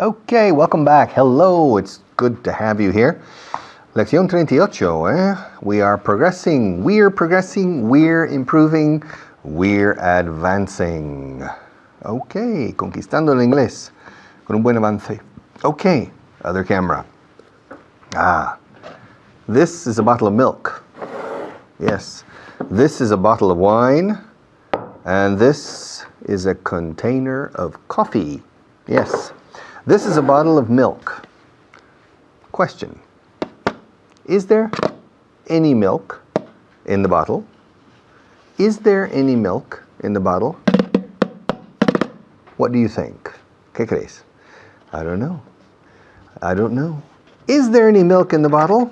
Okay, welcome back. Hello, it's good to have you here. Lección 38, We are progressing, we're improving, we're advancing. Okay, conquistando el inglés con un buen avance. Okay, other camera. This is a bottle of milk. Yes, this is a bottle of wine, and this is a container of coffee. Yes, this is a bottle of milk. Question: is there any milk in the bottle? Is there any milk in the bottle? What do you think? ¿Qué crees? I don't know. I don't know. Is there any milk in the bottle?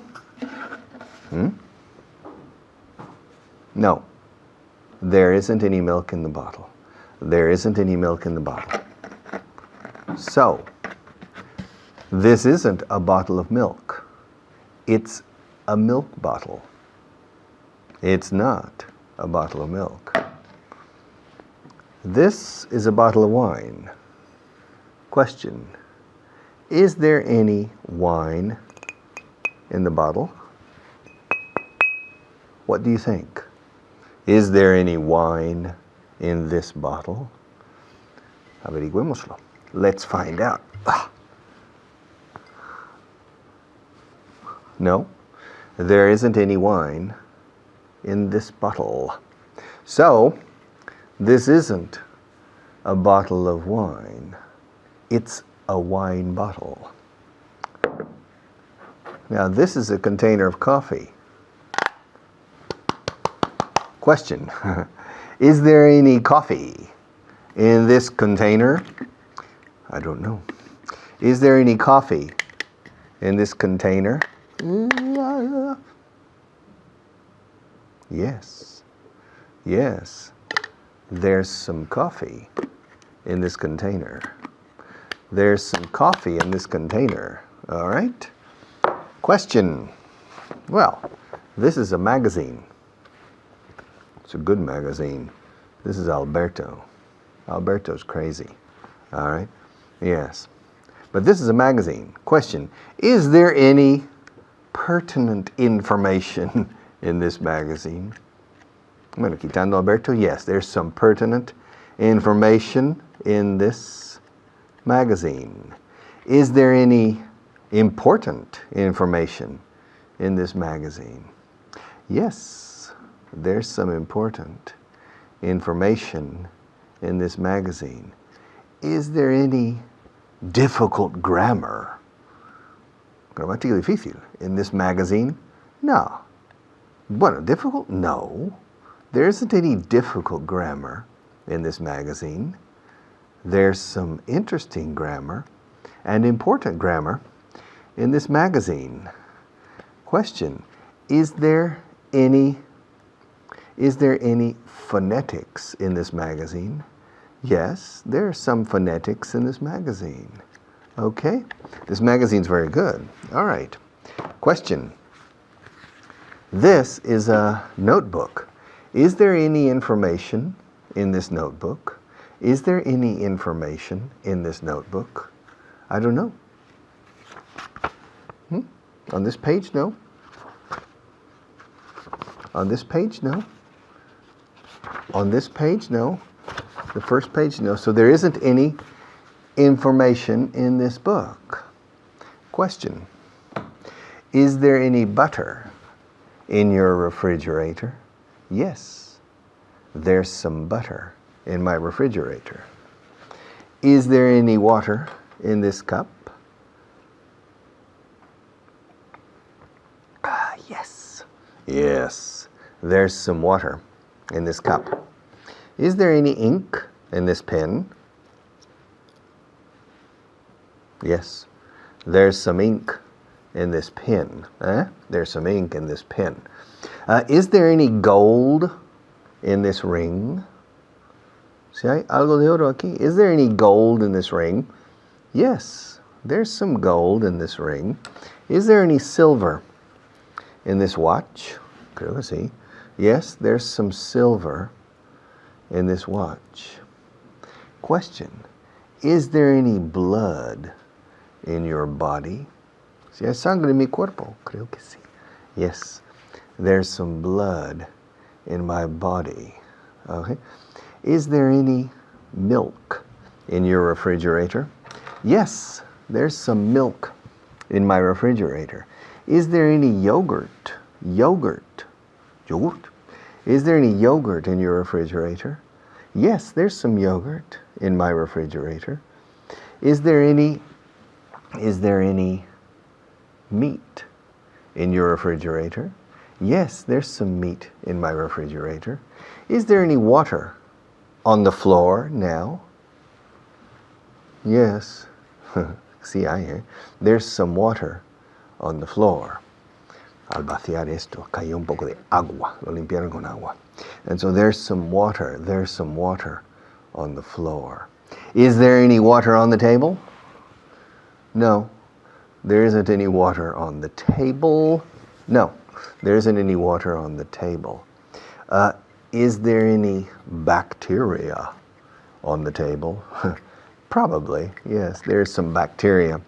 No. There isn't any milk in the bottle. There isn't any milk in the bottle. So, this isn't a bottle of milk. It's a milk bottle. It's not a bottle of milk. This is a bottle of wine. Question: is there any wine in the bottle? What do you think? Is there any wine in this bottle? Averigüémoslo. Let's find out. No, there isn't any wine in this bottle. So, this isn't a bottle of wine. It's a wine bottle. Now, this is a container of coffee. Question: is there any coffee in this container? I don't know. Is there any coffee in this container? Yes. Yes. There's some coffee in this container. There's some coffee in this container. All right. Question: well, this is a magazine. It's a good magazine. This is Alberto. Alberto's crazy. All right? Yes. But this is a magazine. Question: is there any pertinent information in this magazine? Bueno, quitando Alberto, yes, there's some pertinent information in this magazine. Is there any important information in this magazine? Yes, there's some important information in this magazine. Is there any difficult grammar? Gramática difícil in this magazine? No. Bueno, difficult? No. There isn't any difficult grammar in this magazine. There's some interesting grammar and important grammar in this magazine. Question: is there any phonetics in this magazine? Yes, there are some phonetics in this magazine. Okay, this magazine's very good. All right. Question: this is a notebook. Is there any information in this notebook? Is there any information in this notebook? I don't know. On this page, no. On this page, no. On this page, no. The first page, no. So there isn't any information in this book. Question: is there any butter in your refrigerator? Yes, there's some butter in my refrigerator. Is there any water in this cup? Yes. Yes, there's some water in this cup. Is there any ink in this pen? Yes, there's some ink in this pen. There's some ink in this pen. Is there any gold in this ring? Si hay algo de oro aquí. Is there any gold in this ring? Yes, there's some gold in this ring. Is there any silver in this watch? Creo que sí. Yes, there's some silver in this watch. Question: is there any blood in your body? Si hay sangre en mi cuerpo, creo que sí. Yes, there's some blood in my body. Okay. Is there any milk in your refrigerator? Yes, there's some milk in my refrigerator. Is there any yogurt? Yogurt. Is there any yogurt in your refrigerator? Yes, there's some yogurt in my refrigerator. Is there any meat in your refrigerator? Yes, there's some meat in my refrigerator. Is there any water on the floor now? Yes. Sí hay, eh? There's some water on the floor. Al vaciar esto, cayó un poco de agua. Lo limpiaron con agua. And so there's some water on the floor. Is there any water on the table? No. There isn't any water on the table. No. There isn't any water on the table. Is there any bacteria on the table? Probably, yes. There's some bacteria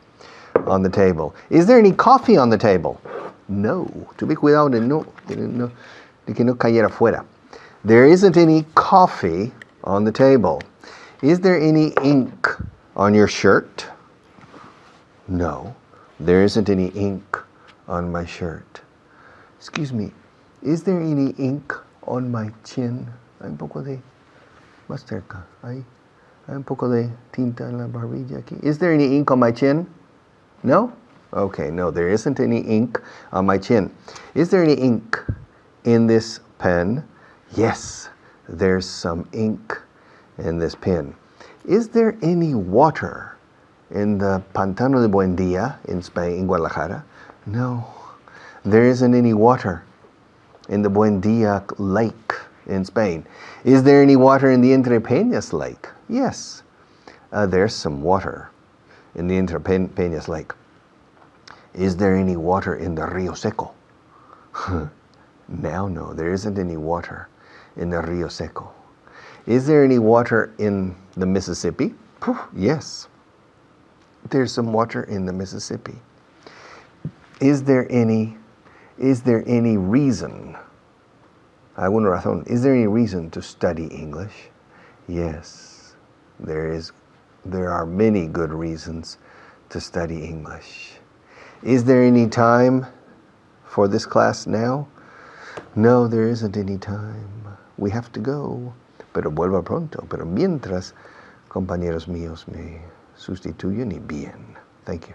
on the table. Is there any coffee on the table? No. Tuve cuidado de que no cayera fuera. There isn't any coffee on the table. Is there any ink on your shirt? No. There isn't any ink on my shirt. Excuse me. Is there any ink on my chin? Hay un poco de... Más cerca. Hay un poco de tinta en la barbilla aquí. Is there any ink on my chin? No? Okay, no, there isn't any ink on my chin. Is there any ink in this pen? Yes, there's some ink in this pen. Is there any water in the Pantano de Buendia in Spain, in Guadalajara? No, there isn't any water in the Buendia Lake in Spain. Is there any water in the Entre Peñas Lake? Yes, there's some water in the Entre Peñas Lake. Is there any water in the Río Seco? Now, no, there isn't any water in the Río Seco. Is there any water in the Mississippi? Yes, there's some water in the Mississippi. Is there any reason? ¿Alguna razón? Is there any reason to study English? Yes, there are many good reasons to study English. Is there any time for this class now? No, there isn't any time. We have to go. Pero vuelva pronto. Pero mientras, compañeros míos me sustituyen y bien. Thank you.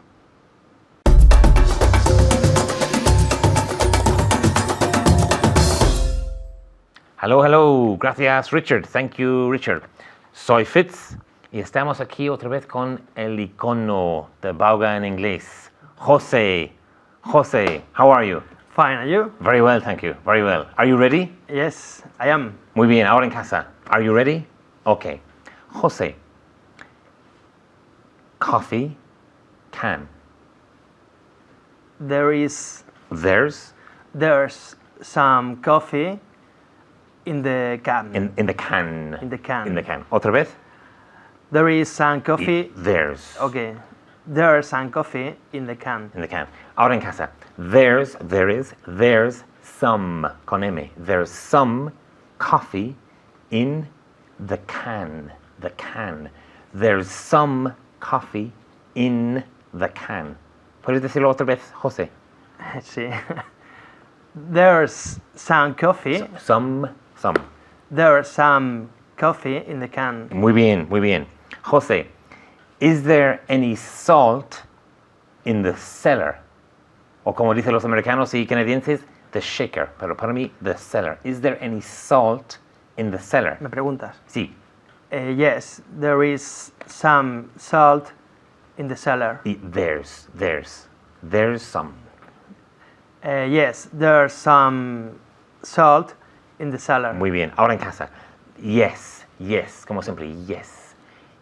Hello, hello. Gracias, Richard. Thank you, Richard. Soy Fitz y estamos aquí otra vez con el icono de Bauga en inglés. Jose, how are you? Fine, and you? Very well, thank you. Very well. Are you ready? Yes, I am. Muy bien, ahora en casa. Are you ready? Okay. Jose. Coffee can. There's some coffee in the can. In the can. In the can. In the can. Otra vez. There is some coffee. There's. Okay. There's some coffee in the can. In the can. Ahora en casa. There's some, con M. There's some coffee in the can. The can. There's some coffee in the can. ¿Puedes decirlo otra vez, José? Sí. There's some coffee. Some. There's some coffee in the can. Muy bien, muy bien. José, is there any salt in the cellar? O como dicen los americanos y canadienses, the shaker. Pero para mí, the cellar. Is there any salt in the cellar? ¿Me preguntas? Sí. Yes, there is some salt in the cellar. There's some. Yes, there's some salt in the cellar. Muy bien. Ahora en casa. Yes, como siempre, yes.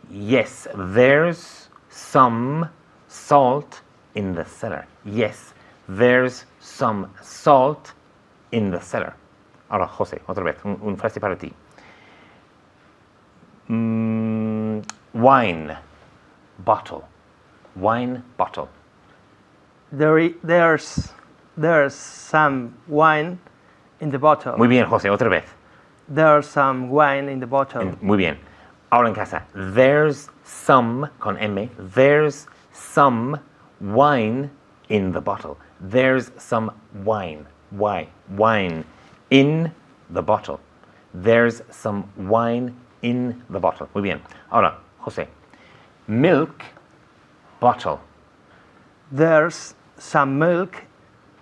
Yes, there's some salt in the cellar. Yes, there's some salt in the cellar. Ahora, José, otra vez, un frase para ti. Wine bottle. wine bottle. There's some wine in the bottle. Muy bien, José, otra vez. There's some wine in the bottle. Muy bien. Ahora en casa. There's some, con M, there's some wine in the bottle. There's some wine, wine in the bottle. There's some wine in the bottle. Muy bien. Ahora, José. Milk bottle. There's some milk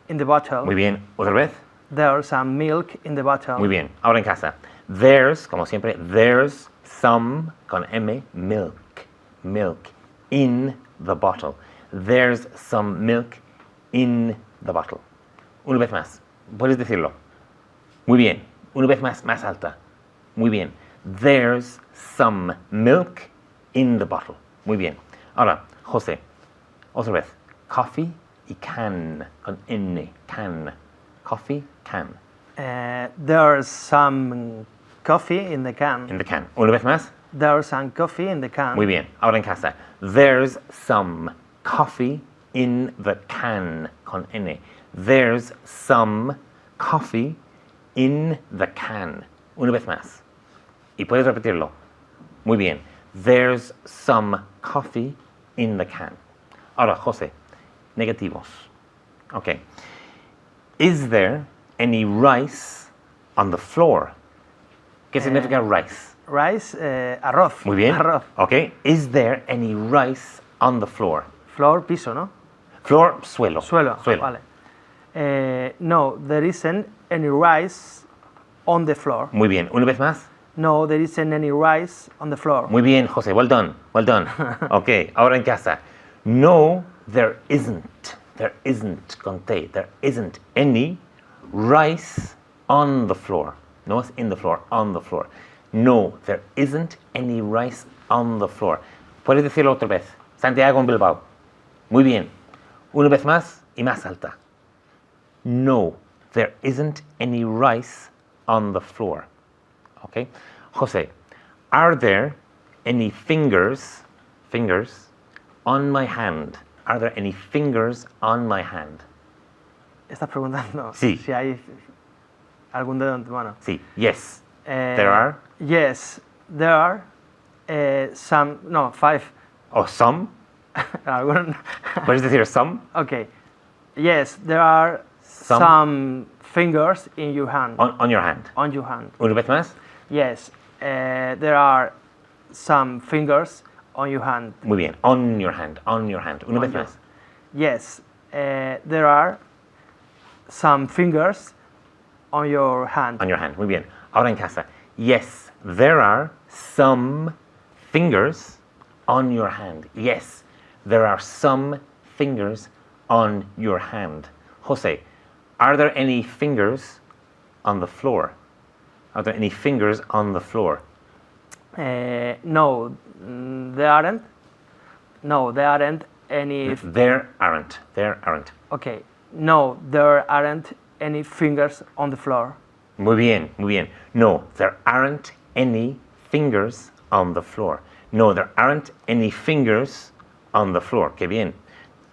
in the bottle. Muy bien. Otra vez. There's some milk in the bottle. Muy bien. Ahora en casa. There's, como siempre, there's some, con M, milk in the bottle. There's some milk in the bottle. Una vez más. ¿Puedes decirlo? Muy bien. Una vez más alta. Muy bien. There's some milk in the bottle. Muy bien. Ahora, José, otra vez. Coffee y can, con N, can. Coffee, can. There's some coffee in the can. In the can. Una vez más. There's some coffee in the can. Muy bien. Ahora en casa. There's some coffee in the can, con N. There's some coffee in the can. Una vez más. Y puedes repetirlo. Muy bien. There's some coffee in the can. Ahora, José, negativos. Okay. Is there any rice on the floor? ¿Qué significa rice? Rice, arroz. Muy bien. Arroz. Okay. Is there any rice on the floor? Floor, piso, ¿no? Floor, suelo. Suelo. Vale. No, there isn't any rice on the floor. Muy bien. Una vez más. No, there isn't any rice on the floor. Muy bien, José. Well done. Well done. Okay. Ahora en casa. No, there isn't. There isn't, con T. There isn't any rice on the floor. No es in the floor, on the floor. No, there isn't any rice on the floor. Puedes decirlo otra vez. Santiago en Bilbao. Muy bien. Una vez más y más alta. No, there isn't any rice on the floor. Okay? José, are there any fingers on my hand? Are there any fingers on my hand? ¿Estás preguntando Sí. si hay algún dedo en tu mano? Sí. Yes. There are. Yes, there are some, no, 5. Or some. Algún- Puedes decir some. Okay. Yes, there are some fingers in your hand. On your hand. On your hand. Una vez más. Yes, there are some fingers on your hand. Muy bien. On your hand. On your hand. Una vez your- más. Yes, there are some fingers on your hand. On your hand. Muy bien. Ahora en casa. Yes, there are some fingers on your hand. Yes, there are some fingers on your hand. Jose, are there any fingers on the floor? Are there any fingers on the floor? No, there aren't. No, there aren't any. There aren't. There aren't. Okay. No, there aren't any fingers on the floor. Muy bien, muy bien. No, there aren't any fingers on the floor. No, there aren't any fingers on the floor. Qué bien.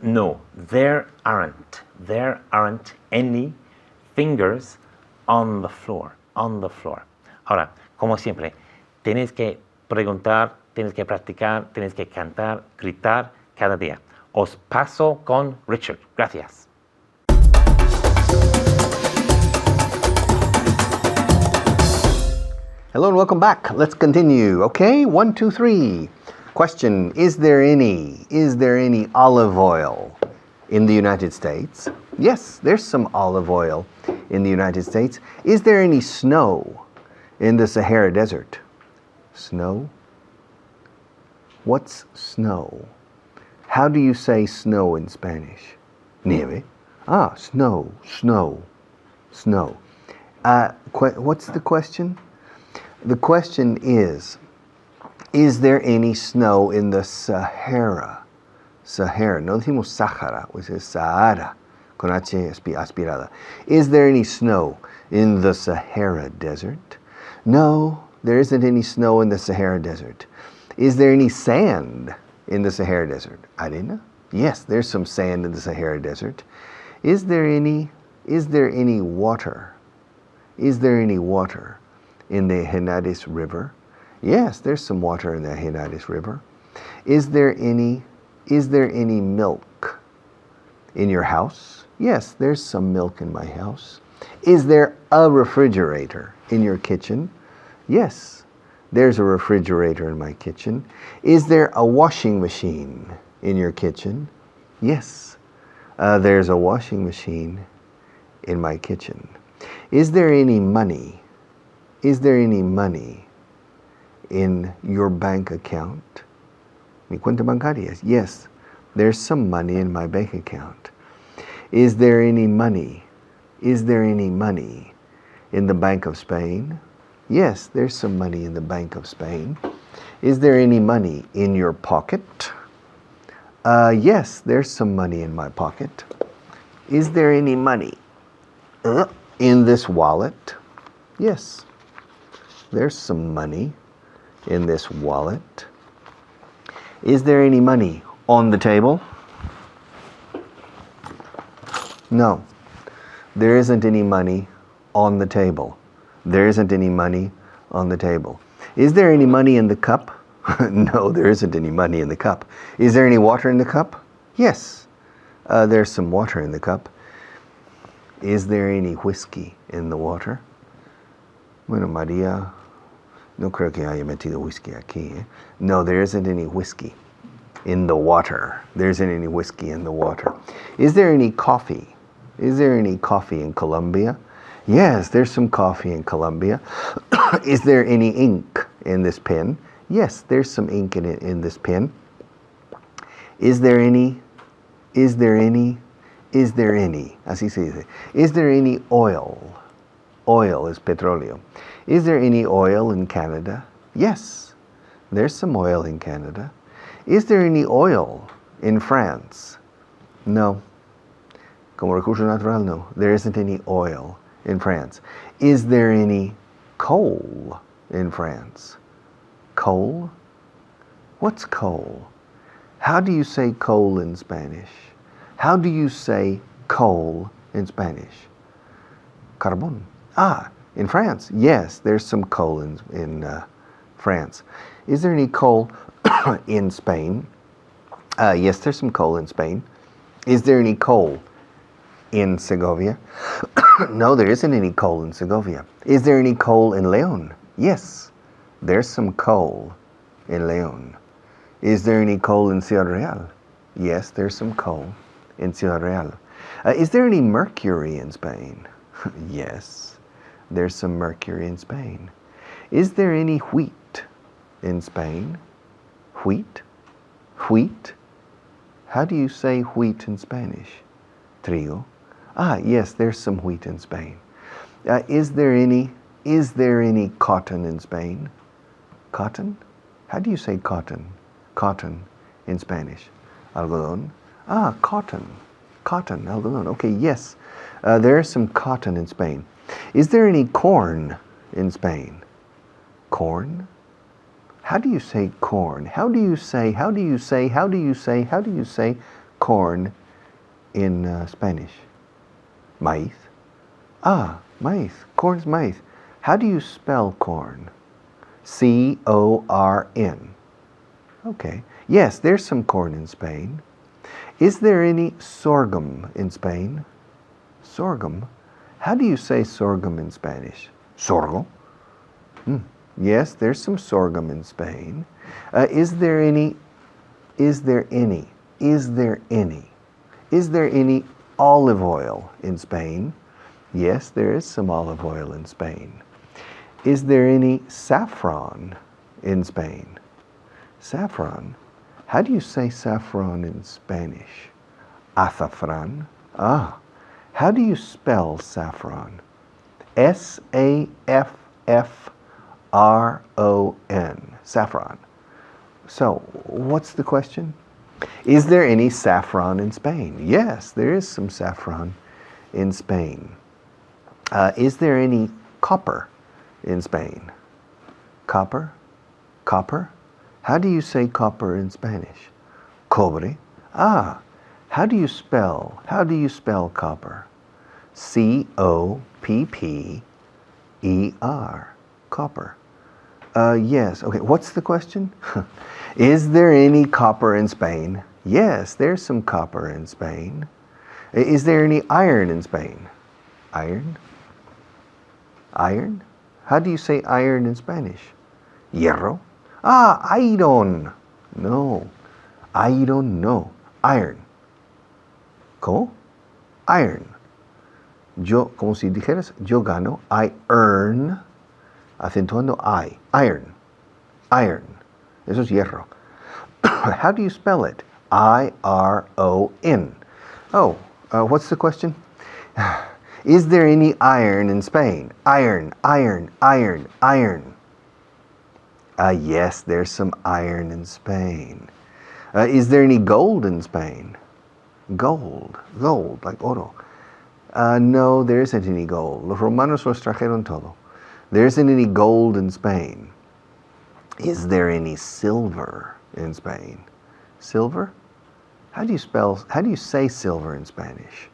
No, there aren't. There aren't any fingers on the floor. On the floor. Ahora, como siempre, tienes que preguntar, tienes que practicar, tienes que cantar, gritar cada día. Os paso con Richard. Gracias. Hello and welcome back. Let's continue. Okay, 1, 2, 3. Question, is there any olive oil in the United States? Yes, there's some olive oil in the United States. Is there any snow in the Sahara Desert? Snow? What's snow? How do you say snow in Spanish? Nieve. Ah, snow. What's the question? The question is there any snow in the Sahara? Sahara, no decimos Sahara, we say Sahara, con H aspirada. Is there any snow in the Sahara Desert? No, there isn't any snow in the Sahara Desert. Is there any sand in the Sahara Desert? Arena? Yes, there's some sand in the Sahara Desert. Is there any water? Is there any water in the Henadis River? Yes, there's some water in the Henadis River. Is there any milk in your house? Yes, there's some milk in my house. Is there a refrigerator in your kitchen? Yes, there's a refrigerator in my kitchen. Is there a washing machine in your kitchen? Yes, there's a washing machine in my kitchen. Is there any money? Is there any money in your bank account? Mi cuenta bancaria. Yes, there's some money in my bank account. Is there any money? Is there any money in the Bank of Spain? Yes, there's some money in the Bank of Spain. Is there any money in your pocket? Yes, there's some money in my pocket. Is there any money in this wallet? Yes, there's some money in this wallet. Is there any money on the table? No, there isn't any money on the table. There isn't any money on the table. Is there any money in the cup? No, there isn't any money in the cup. Is there any water in the cup? Yes, there's some water in the cup. Is there any whiskey in the water? Bueno, María, no creo que haya metido whisky aquí. No, there isn't any whiskey in the water. There isn't any whiskey in the water. Is there any coffee? Is there any coffee in Colombia? Yes, there's some coffee in Colombia. Is there any ink in this pen? Yes, there's some ink in this pen. Is there any? Así se dice. Is there any oil? Oil is petróleo. Is there any oil in Canada? Yes, there's some oil in Canada. Is there any oil in France? No. Como recurso natural, no. There isn't any oil in France. Is there any coal in France? Coal? What's coal? How do you say coal in Spanish? How do you say coal in Spanish? Carbón. In France. Yes, there's some coal in France. Is there any coal in Spain? Yes, there's some coal in Spain. Is there any coal in Segovia? No, there isn't any coal in Segovia. Is there any coal in León? Yes, there's some coal in León. Is there any coal in Ciudad Real? Yes, there's some coal in Ciudad Real. Is there any mercury in Spain? Yes, there's some mercury in Spain. Is there any wheat in Spain? Wheat? Wheat? How do you say wheat in Spanish? Trigo. Yes, there's some wheat in Spain. Is there any cotton in Spain? Cotton? How do you say cotton? Cotton in Spanish. Algodón. Cotton. Cotton, algodón. Okay, yes. There is some cotton in Spain. Is there any corn in Spain? Corn? How do you say corn? How do you say corn in Spanish? Maíz. Maíz. Corn's maíz. How do you spell corn? C-O-R-N. Okay. Yes, there's some corn in Spain. Is there any sorghum in Spain? Sorghum. How do you say sorghum in Spanish? Sorgo. Yes, there's some sorghum in Spain. Is there any olive oil in Spain? Yes, there is some olive oil in Spain. Is there any saffron in Spain? Saffron. How do you say saffron in Spanish? Azafrán. How do you spell saffron? S-A-F-F-R-O-N. Saffron. So, what's the question? Is there any saffron in Spain? Yes, there is some saffron in Spain. Is there any copper in Spain? Copper? Copper? How do you say copper in Spanish? Cobre. Ah, how do you spell copper? C-O-P-P-E-R, copper. Yes, okay, what's the question? Is there any copper in Spain? Yes, there's some copper in Spain. Is there any iron in Spain? Iron? Iron? How do you say iron in Spanish? Hierro? Ah, iron. No. Iron, no. Iron. ¿Cómo? Iron. Yo, como si dijeras, yo gano. I earn. Acentuando I. Iron. Iron. Eso es hierro. How do you spell it? I-R-O-N. Oh, what's the question? Is there any iron in Spain? Iron, iron, iron, iron. Yes, there's some iron in Spain. Is there any gold in Spain? Gold, gold, like oro. No, there isn't any gold. Los romanos los trajeron todo. There isn't any gold in Spain. Is there any silver in Spain? Silver? How do you say silver in Spanish?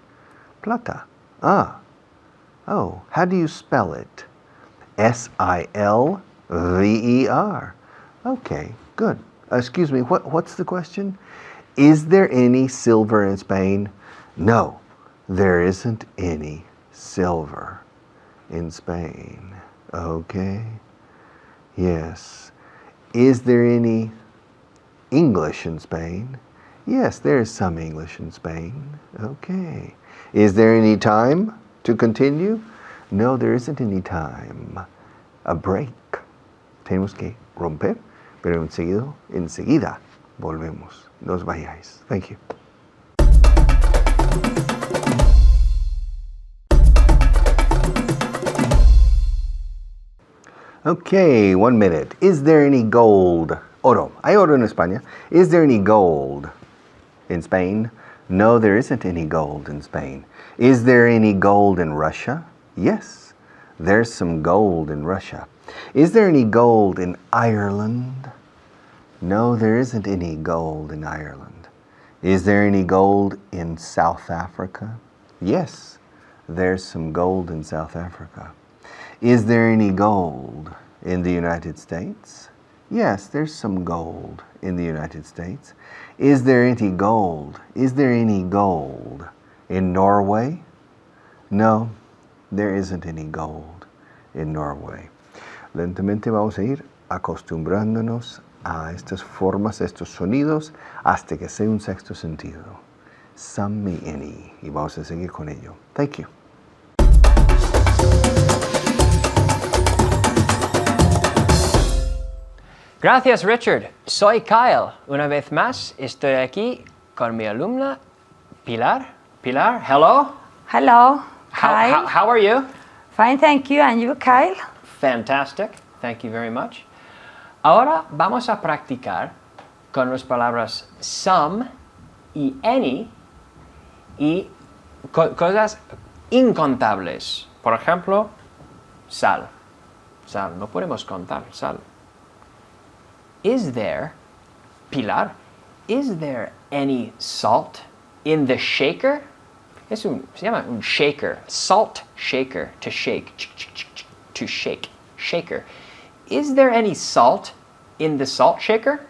Plata. Ah. Oh, how do you spell it? S-I-L-V-E-R. Okay, good. Excuse me, what's the question? Is there any silver in Spain? No, there isn't any silver in Spain. Okay. Yes. Is there any English in Spain? Yes, there is some English in Spain. Okay. Is there any time to continue? No, there isn't any time. A break. Tenemos que romper, pero enseguida volvemos. No os vayáis. Thank you. Okay, 1 minute. Is there any gold? Oro. Hay oro en España. Is there any gold in Spain? No, there isn't any gold in Spain. Is there any gold in Russia? Yes, there's some gold in Russia. Is there any gold in Ireland? No, there isn't any gold in Ireland. Is there any gold in South Africa? Yes, there's some gold in South Africa. Is there any gold in the United States? Yes, there's some gold in the United States. Is there any gold? Is there any gold in Norway? No, there isn't any gold in Norway. Lentamente vamos a ir acostumbrándonos a estas formas, estos sonidos, hasta que sea un sexto sentido. Some, me, any. Y vamos a seguir con ello. Thank you. Gracias, Richard. Soy Kyle. Una vez más, estoy aquí con mi alumna Pilar. Pilar, hello. Hello, Kyle. How are you? Fine, thank you. And you, Kyle? Fantastic. Thank you very much. Ahora vamos a practicar con las palabras some y any y cosas incontables. Por ejemplo, sal. Sal. No podemos contar sal. Is there, Pilar, is there any salt in the shaker? Se llama un shaker, salt shaker, to shake, to shake, shaker. Is there any salt in the salt shaker?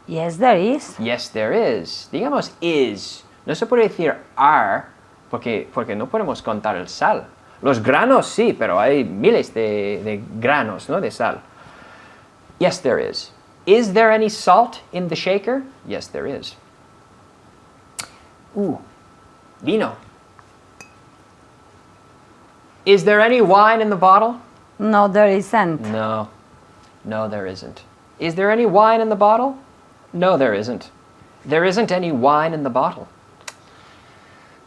Yes, there is. Yes, there is. Digamos is. No se puede decir are, porque no podemos contar el sal. Los granos sí, pero hay miles de granos, ¿no? De sal. Yes, there is. Is there any salt in the shaker? Yes, there is. Vino. Is there any wine in the bottle? No, there isn't. No, there isn't. Is there any wine in the bottle? No, there isn't. There isn't any wine in the bottle.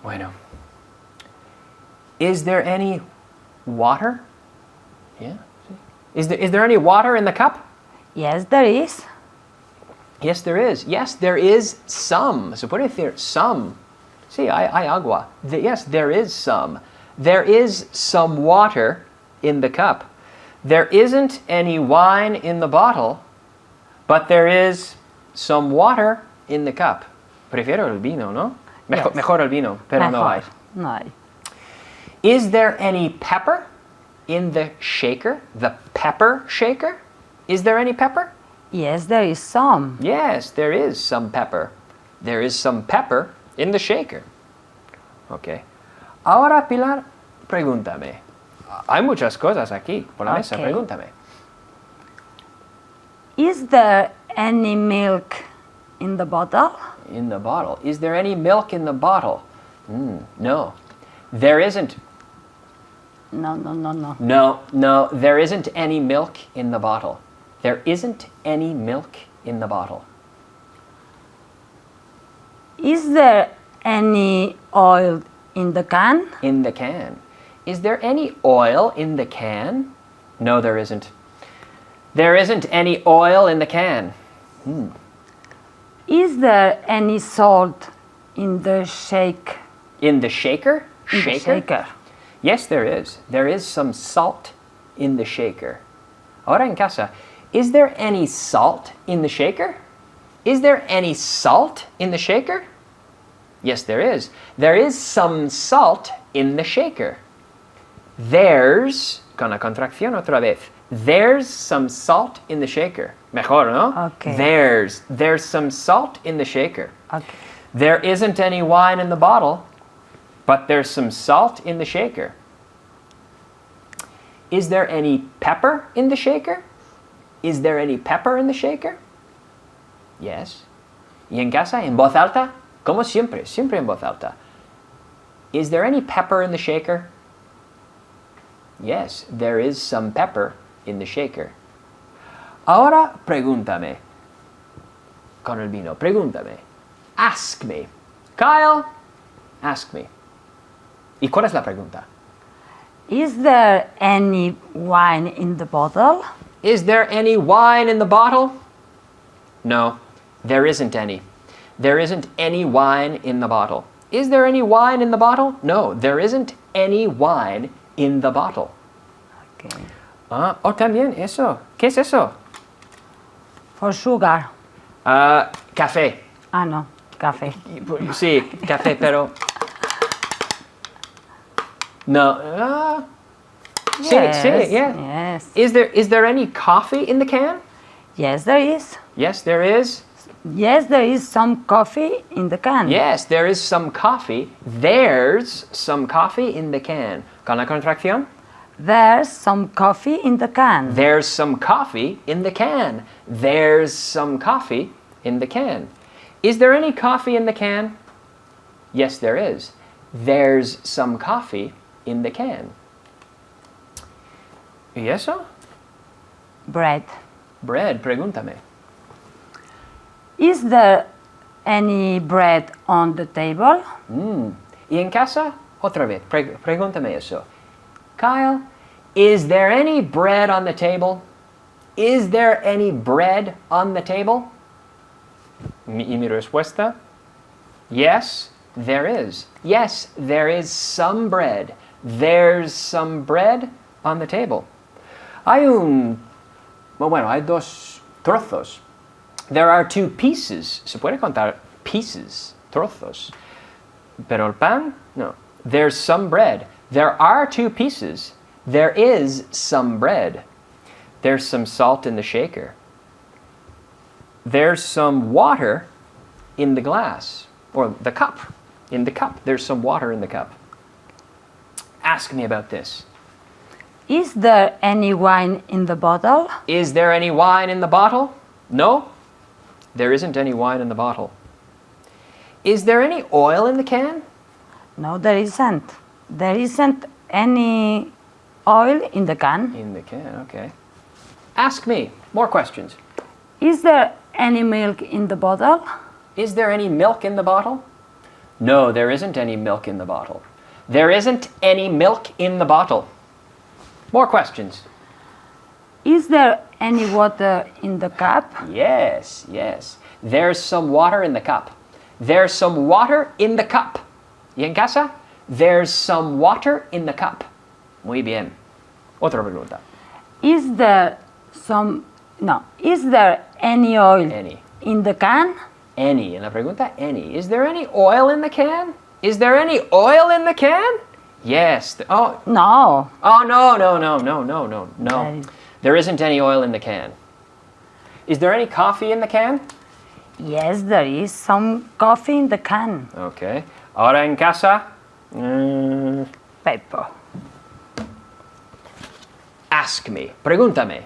Bueno. Is there any water? Yeah. Is there any water in the cup? Yes, there is. Yes, there is. Yes, there is some. Se puede decir some. Sí, hay agua. Yes, there is some. There is some water in the cup. There isn't any wine in the bottle, but there is some water in the cup. Prefiero el vino, ¿no? Mejor, Yes. mejor el vino, pero no hay. Mejor. No hay. Is there any pepper in the shaker? The pepper shaker? Is there any pepper? Yes, there is some. Yes, there is some pepper. There is some pepper in the shaker. Ok. Ahora, Pilar, pregúntame. Hay muchas cosas aquí por la mesa. Ok. Pregúntame. Is there any milk in the bottle? In the bottle. Is there any milk in the bottle? No. There isn't. No, no, no, no. No, there isn't any milk in the bottle. There isn't any milk in the bottle. Is there any oil in the can? In the can. Is there any oil in the can? No, there isn't. There isn't any oil in the can. Is there any salt in the shake? In the shaker? In the shaker. Yes, there is. There is some salt in the shaker. Ahora en casa, is there any salt in the shaker? Is there any salt in the shaker? Yes, there is. There is some salt in the shaker. There's, con la contracción otra vez, there's some salt in the shaker. Mejor, ¿no? Okay. There's some salt in the shaker. Okay. There isn't any wine in the bottle, but there's some salt in the shaker. Is there any pepper in the shaker? Is there any pepper in the shaker? Yes. Y en casa, en voz alta, como siempre, siempre en voz alta. Is there any pepper in the shaker? Yes, there is some pepper in the shaker. Ahora pregúntame. Con el vino, pregúntame. Ask me. Kyle, ask me. ¿Y cuál es la pregunta? Is there any wine in the bottle? Is there any wine in the bottle? No, there isn't any. There isn't any wine in the bottle. Is there any wine in the bottle? No, there isn't any wine in the bottle. Okay. Oh, también eso. ¿Qué es eso? For sugar. Café. Ah, no. Café. Sí, café, pero... No. Sí, Yes, sí, yeah. Yes. Is there any coffee in the can? Yes, there is. Yes, there is. Yes, there is some coffee in the can. Yes, there is some coffee. There's some coffee in the can. Con la contracción? There's some coffee in the can. There's some coffee in the can. There's some coffee in the can. Is there any coffee in the can? Yes, there is. There's some coffee in the can. ¿Y eso? Bread. Bread, pregúntame. Is there any bread on the table? ¿Y en casa? Otra vez, pregúntame eso. Kyle, is there any bread on the table? Is there any bread on the table? ¿Y mi respuesta? Yes, there is. Yes, there is some bread. There's some bread on the table. Hay dos trozos. There are two pieces. Se puede contar pieces, trozos. Pero el pan, no. There's some bread. There are two pieces. There is some bread. There's some salt in the shaker. There's some water in the glass, or the cup. In the cup. There's some water in the cup. Ask me about this. Is there any wine in the bottle? Is there any wine in the bottle? No, there isn't any wine in the bottle. Is there any oil in the can? No, there isn't. There isn't any oil in the can. In the can, okay. Ask me. More questions. Is there any milk in the bottle? Is there any milk in the bottle? No, there isn't any milk in the bottle. There isn't any milk in the bottle. More questions. Is there any water in the cup? Yes, yes. There's some water in the cup. There's some water in the cup. ¿Y en casa? There's some water in the cup. Muy bien. Otra pregunta. Is there any oil Any. in the can? any. En la pregunta any. Is there any oil in the can? Is there any oil in the can? Yes. Oh, No. oh no. There isn't any oil in the can. Is there any coffee in the can? Yes, there is some coffee in the can. Okay. Ahora en casa. Paper. Ask me. Pregúntame.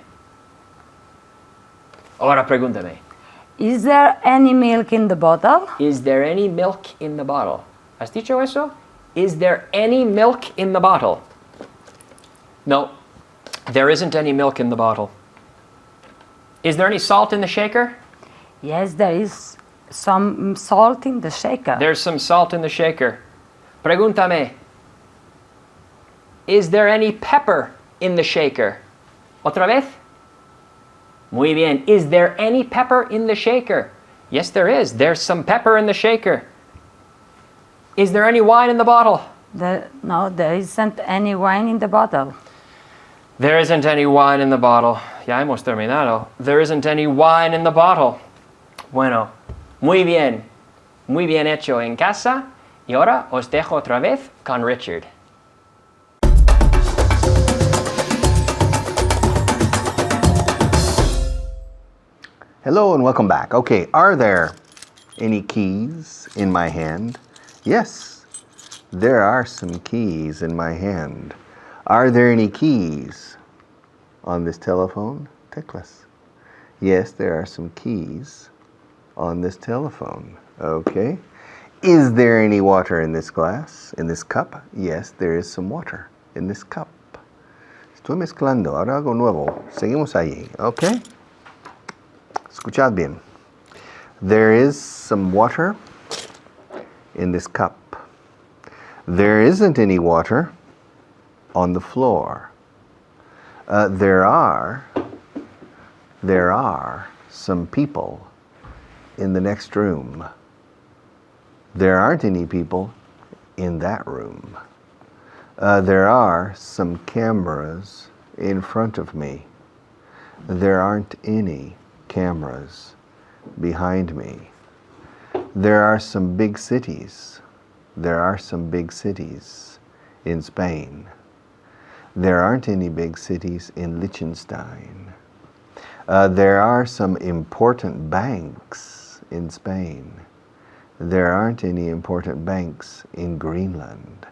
Ahora pregúntame. Is there any milk in the bottle? Is there any milk in the bottle? ¿Has dicho eso? Is there any milk in the bottle? No. There isn't any milk in the bottle. Is there any salt in the shaker? Yes, there is some salt in the shaker. There's some salt in the shaker. Pregúntame. Is there any pepper in the shaker? ¿Otra vez? Muy bien. Is there any pepper in the shaker? Yes, there is. There's some pepper in the shaker. Is there any wine in the bottle? No, there isn't any wine in the bottle. There isn't any wine in the bottle. Ya hemos terminado. There isn't any wine in the bottle. Bueno, muy bien. Muy bien hecho en casa. Y ahora os dejo otra vez con Richard. Hello and welcome back. Okay, are there any keys in my hand? Yes, there are some keys in my hand. Are there any keys on this telephone? Teclas. Yes, there are some keys on this telephone. Okay. Is there any water in this glass, in this cup? Yes, there is some water in this cup. Estoy mezclando. Ahora algo nuevo. Seguimos allí. Okay. Escuchad bien. There is some water in this cup. There isn't any water on the floor. There are some people in the next room. There aren't any people in that room. There are some cameras in front of me. There aren't any cameras behind me. There are some big cities. There are some big cities in Spain. There aren't any big cities in Liechtenstein. There are some important banks in Spain. There aren't any important banks in Greenland.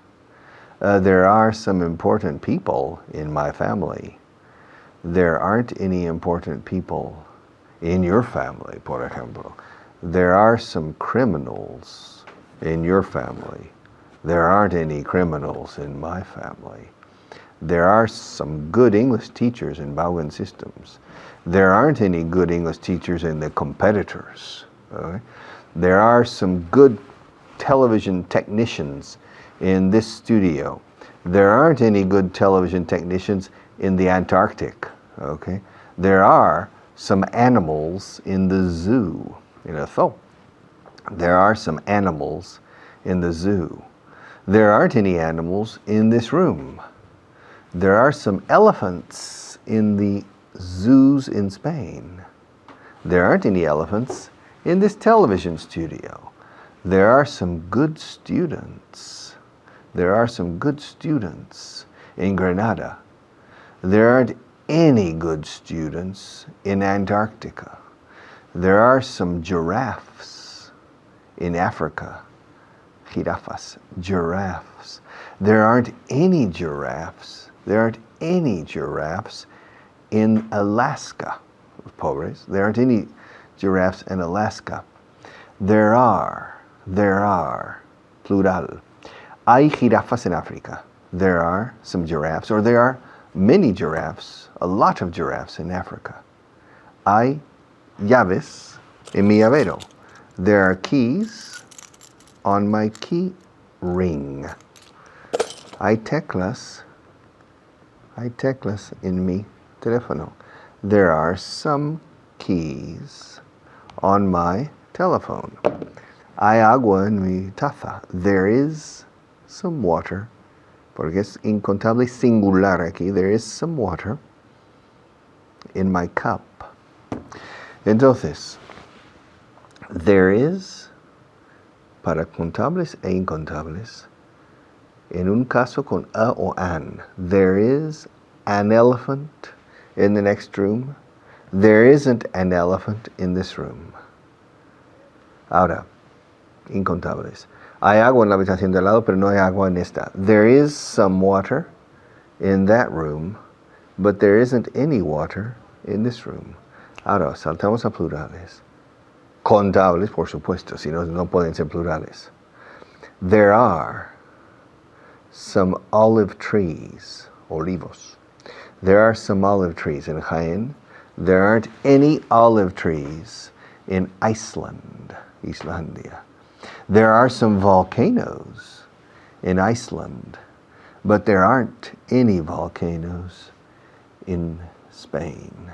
There are some important people in my family. There aren't any important people in your family, por ejemplo. There are some criminals in your family. There aren't any criminals in my family. There are some good English teachers in Baugan Systems. There aren't any good English teachers in the competitors. Okay? There are some good television technicians in this studio. There aren't any good television technicians in the Antarctic. Okay? There are some animals in the zoo. There are some animals in the zoo. There aren't any animals in this room. There are some elephants in the zoos in Spain. There aren't any elephants in this television studio. There are some good students. There are some good students in Granada. There aren't any good students in Antarctica. There are some giraffes in Africa. Jirafas, giraffes. There aren't any giraffes. There aren't any giraffes in Alaska. Pobres. There aren't any giraffes in Alaska. There are, plural. Hay jirafas en África. There are some giraffes, or there are many giraffes, a lot of giraffes in Africa. Hay llaves en mi llavero. There are keys on my key ring. Hay teclas en mi teléfono. There are some keys on my telephone. Hay agua en mi taza. There is some water, porque es incontable singular aquí. There is some water in my cup. Entonces, There is, para contables e incontables, en un caso con a o an, there is an elephant in the next room. There isn't an elephant in this room. Ahora, incontables. Hay agua en la habitación de al lado, pero no hay agua en esta. There is some water in that room, but there isn't any water in this room. Ahora, saltamos a plurales. Contables, por supuesto, si no, no pueden ser plurales. There are some olive trees, olivos. There are some olive trees in Jaén. There aren't any olive trees in Iceland, Islandia. There are some volcanoes in Iceland, but there aren't any volcanoes in Spain.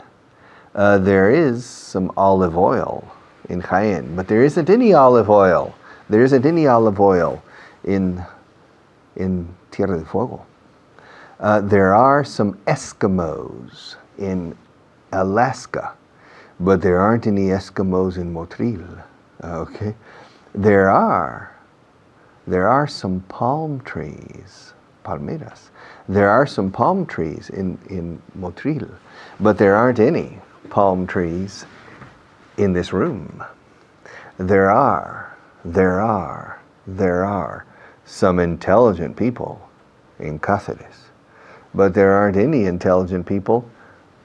There is some olive oil in Jaén, but there isn't any olive oil. There isn't any olive oil in Tierra del Fuego. There are some Eskimos in Alaska, but there aren't any Eskimos in Motril. Okay, there are some palm trees, palmeras. There are some palm trees in Motril, but there aren't any palm trees in this room. There are some intelligent people in Cáceres, but there aren't any intelligent people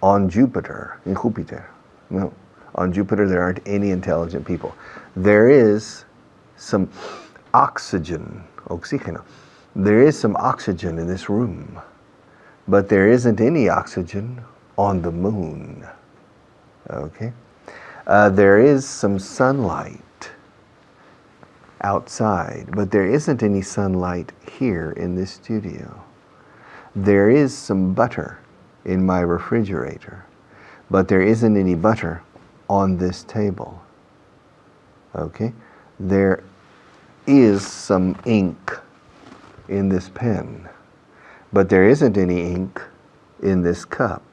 on Jupiter, in Júpiter. No, on Jupiter there aren't any intelligent people. There is some oxygen, oxígeno. There is some oxygen in this room, but there isn't any oxygen on the moon. Okay? There is some sunlight outside, but there isn't any sunlight here in this studio. There is some butter in my refrigerator, but there isn't any butter on this table. Okay? There is some ink in this pen, but there isn't any ink in this cup.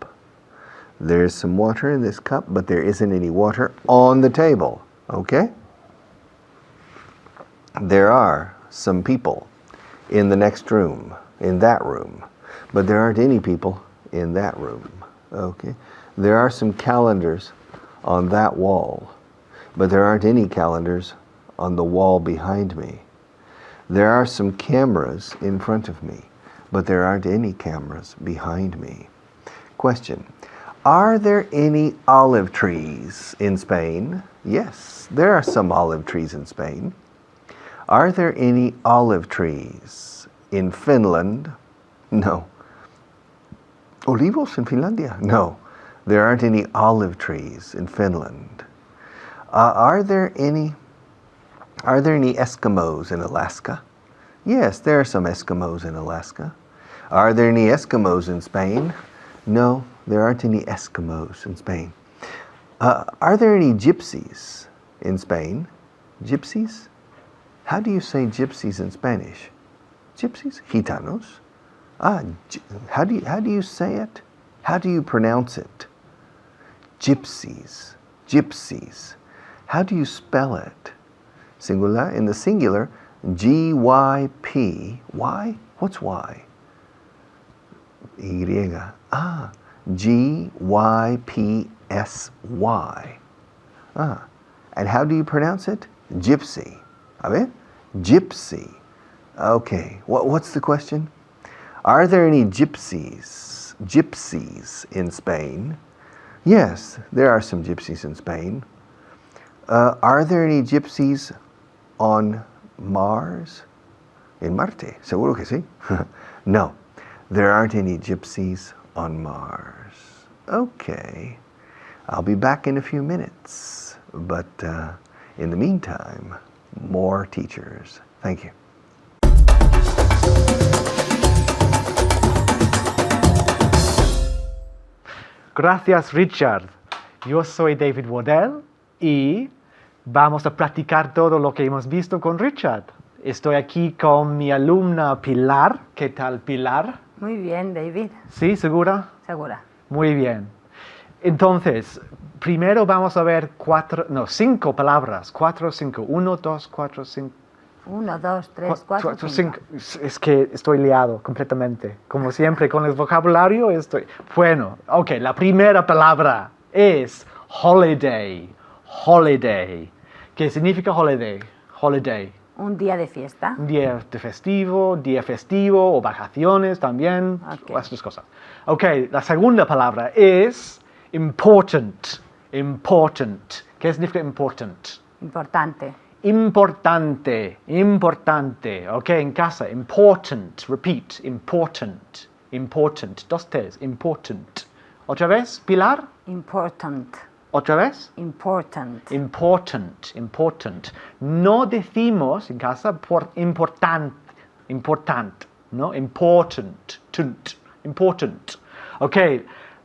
There's some water in this cup, but there isn't any water on the table. Okay? There are some people in the next room, in that room, but there aren't any people in that room. Okay? There are some calendars on that wall, but there aren't any calendars on the wall behind me. There are some cameras in front of me, but there aren't any cameras behind me. Question: are there any olive trees in Spain? Yes, there are some olive trees in Spain. Are there any olive trees in Finland? No. Olivos in Finlandia? No. There aren't any olive trees in Finland. Are there any Eskimos in Alaska? Yes, there are some Eskimos in Alaska. Are there any Eskimos in Spain? No, there aren't any Eskimos in Spain. Are there any gypsies in Spain? Gypsies? How do you say gypsies in Spanish? Gypsies? Gitanos? How do you say it? How do you pronounce it? Gypsies. Gypsies. How do you spell it? Singular. In the singular, G-Y-P. Y? What's Y? Y. G-Y-P-S-Y. And how do you pronounce it? Gypsy. A ver? Gypsy. Okay. What's the question? Are there any gypsies in Spain? Yes, there are some gypsies in Spain. Are there any gypsies on Mars? En Marte, seguro que sí. No, there aren't any gypsies on Mars. Okay, I'll be back in a few minutes, but in the meantime, more teachers. Thank you. Gracias, Richard. Yo soy David Waddell y vamos a practicar todo lo que hemos visto con Richard. Estoy aquí con mi alumna Pilar. ¿Qué tal, Pilar? Muy bien, David. ¿Sí, segura? Segura. Muy bien. Entonces, primero vamos a ver 5 palabras. 4, 5. 1, 2, 4, 5. 1, 2, 3, 4, 5. Es que estoy liado completamente. Como siempre, con el vocabulario estoy... Bueno, ok, la primera palabra es holiday. Holiday. ¿Qué significa holiday? Holiday. Un día de fiesta. Un día festivo o vacaciones también. Ok. Estas cosas. Ok, la segunda palabra es important. Important. ¿Qué significa important? Importante. Importante, importante. Ok, en casa, important. Repeat, important, important. 2 T's, important. ¿Otra vez, Pilar? Important. ¿Otra vez? Important. Important, important. No decimos en casa por important, ¿no? Important, important. Ok,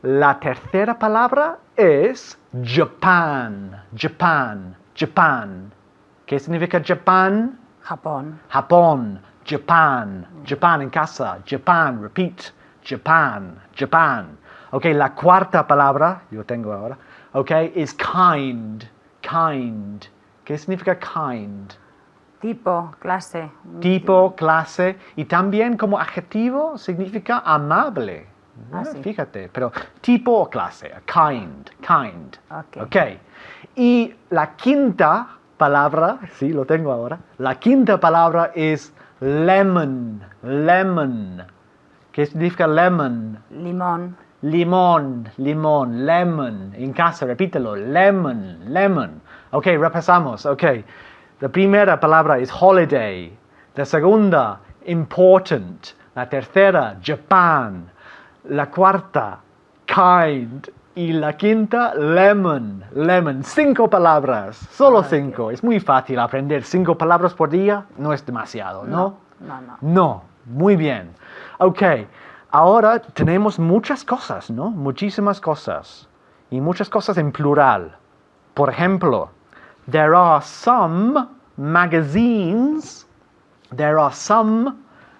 la tercera palabra es Japan, Japan, Japan. ¿Qué significa Japan? Japón. Japón, Japan, Japan en casa, Japan, repeat, Japan, Japan. Ok, la cuarta palabra, yo tengo ahora, ok, es kind, kind. ¿Qué significa kind? Tipo, clase. Tipo, clase, y también como adjetivo significa amable. Sí. Fíjate, pero tipo o clase, kind, kind. Ok. Ok, y la quinta palabra, sí, lo tengo ahora, la quinta palabra es lemon, lemon. ¿Qué significa lemon? Limón. Limón, limón, lemon. En casa, repítelo, lemon, lemon. Ok, repasamos. Ok, la primera palabra es holiday. La segunda, important. La tercera, Japan. La cuarta, kind. Y la quinta, lemon, lemon. 5 palabras, solo 5. Es muy fácil aprender 5 palabras por día. No es demasiado, ¿no? No, no. No, muy bien. Ok, ahora tenemos muchas cosas, ¿no? Muchísimas cosas. Y muchas cosas en plural. Por ejemplo, there are some magazines. There are some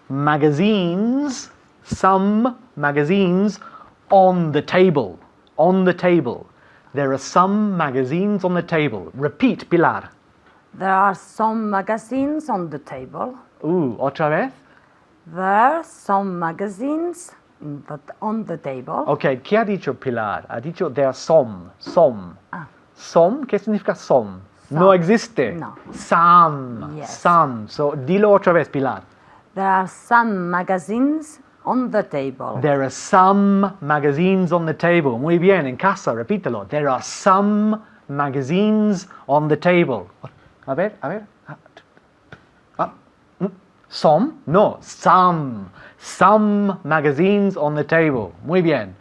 magazines on the table. On the table. There are some magazines on the table. Repeat, Pilar. There are some magazines on the table. Otra vez. There are some magazines on the table. Ok, ¿qué ha dicho Pilar? Ha dicho there are some. Ah. Some, ¿qué significa some? Some. No existe. No. Some. Yes. Some. So, dilo otra vez, Pilar. There are some magazines on the table. There are some magazines on the table. Muy bien, en casa, repítelo. There are some magazines on the table. A ver. Some? No, some. Some magazines on the table. Muy bien.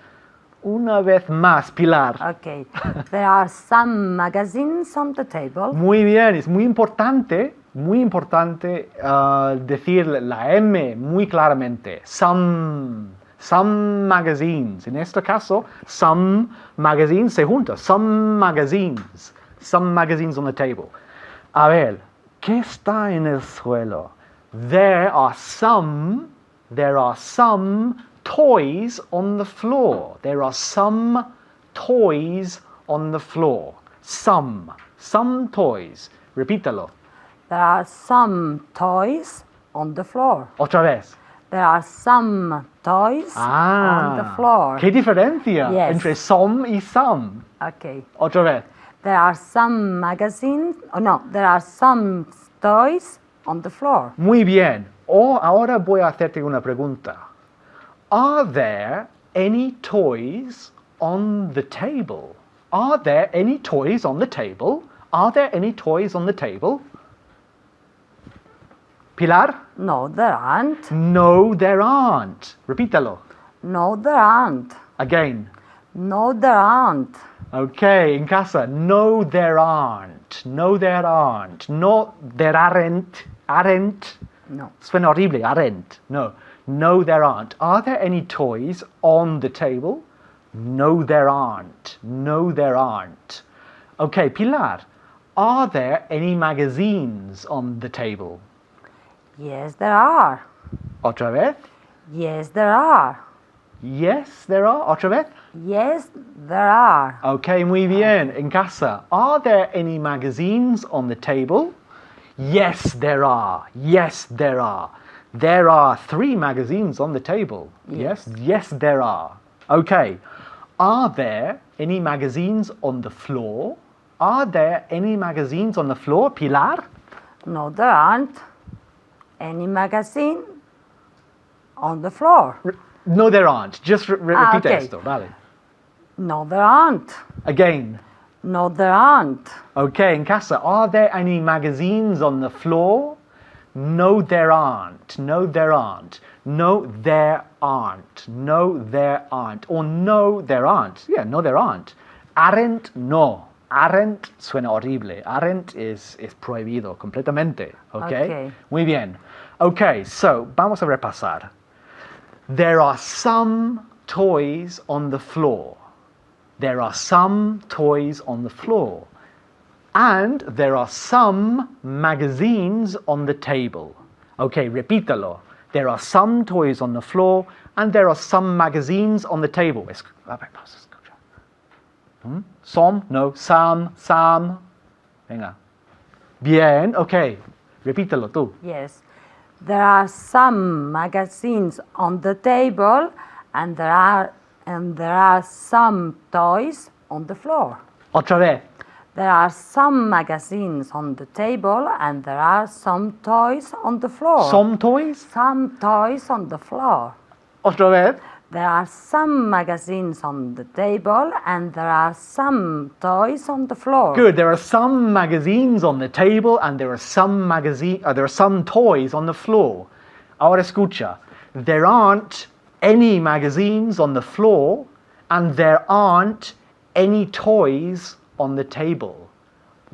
Una vez más, Pilar. Okay. There are some magazines on the table. Muy bien, es muy importante decir la M muy claramente. Some magazines. En este caso, some magazines se junta. Some magazines on the table. A ver, ¿qué está en el suelo? There are some toys on the floor. There are some toys on the floor. Some toys. Repítalo. There are some toys on the floor. Otra vez. There are some toys on the floor. ¿Qué diferencia Yes. entre some y some? Okay. Otra vez. There are some magazines. Oh no, there are some toys on the floor. Muy bien. Ahora voy a hacerte una pregunta. Are there any toys on the table? Are there any toys on the table? Are there any toys on the table? Pilar? No, there aren't. No, there aren't. Repítalo. No, there aren't. Again. No, there aren't. Okay, en casa. No, there aren't. No, there aren't. No, there aren't. Aren't. No. Suena horrible. Aren't. No. No, there aren't. Are there any toys on the table? No, there aren't. No, there aren't. Okay, Pilar. Are there any magazines on the table? Yes, there are. Otra vez. Yes, there are. Yes, there are. Otra vez. Yes, there are. Okay, muy bien. En casa, are there any magazines on the table? Yes, there are. Yes, there are. There are 3 magazines on the table. Yes, yes, there are. Okay. Are there any magazines on the floor? Are there any magazines on the floor, Pilar? No, there aren't any magazine on the floor. No, there aren't. Just repeat okay. esto, vale. No, there aren't. Again. No, there aren't. Okay, en casa, are there any magazines on the floor? No, there aren't. No, there aren't. No, there aren't. No, there aren't. Or no, there aren't. Yeah, no, there aren't. Aren't, no. Aren't suena horrible. Aren't es prohibido completamente. Okay? Okay. Muy bien. Okay, so vamos a repasar. There are some toys on the floor. There are some toys on the floor. And there are some magazines on the table. Okay, repítalo. There are some toys on the floor and there are some magazines on the table. A ver, vamos a escuchar. Some, no, some. Venga. Bien, okay. Repítalo tú. Yes. There are some magazines on the table and there are some toys on the floor. Otra vez. There are some magazines on the table and there are some toys on the floor. Some toys? Some toys on the floor. Otra vez. There are some magazines on the table and there are some toys on the floor. Good. There are some magazines on the table and there are some toys on the floor. Ahora escucha. There aren't any magazines on the floor and there aren't any toys on the table.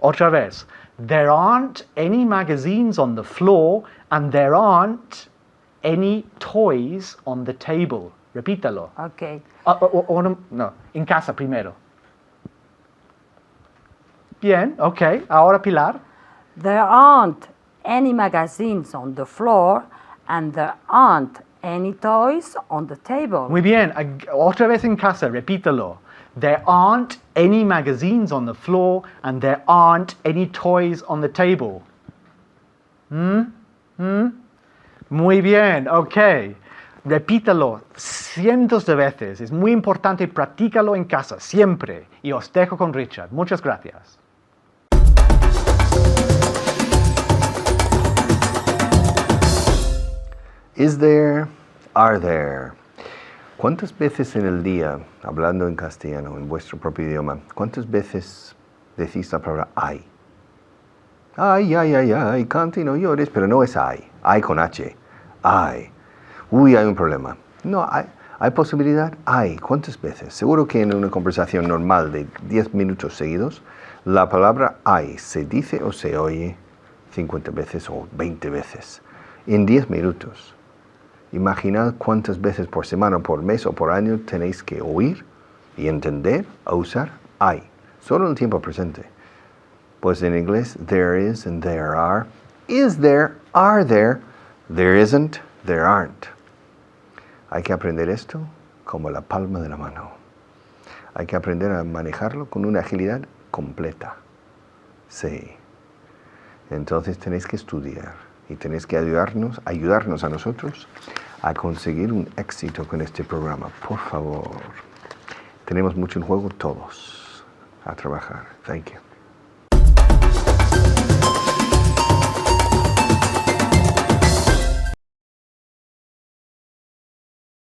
Otra vez. There aren't any magazines on the floor and there aren't any toys on the table. Repítalo. Okay. No, en casa primero. Bien, okay. Ahora Pilar. There aren't any magazines on the floor and there aren't any toys on the table. Muy bien. Otra vez en casa, repítalo. There aren't any magazines on the floor and there aren't any toys on the table. Muy bien, ok. Repítalo cientos de veces. Es muy importante, practícalo en casa, siempre. Y os dejo con Richard. Muchas gracias. Is there, are there. ¿Cuántas veces en el día, hablando en castellano, en vuestro propio idioma, cuántas veces decís la palabra hay? Ay, canta y no llores, pero no es hay con H, hay. Uy, hay un problema. No, hay posibilidad, hay. ¿Cuántas veces? Seguro que en una conversación normal de 10 minutos seguidos, la palabra hay se dice o se oye 50 veces o 20 veces en 10 minutos. Imaginad cuántas veces por semana, por mes o por año tenéis que oír y entender o usar hay, solo en el tiempo presente. Pues en inglés, there is and there are. Is there, are there isn't, there aren't. Hay que aprender esto como la palma de la mano. Hay que aprender a manejarlo con una agilidad completa. Sí. Entonces tenéis que estudiar y tenéis que ayudarnos a nosotros a conseguir un éxito con este programa. Por favor. Tenemos mucho en juego todos a trabajar. Thank you.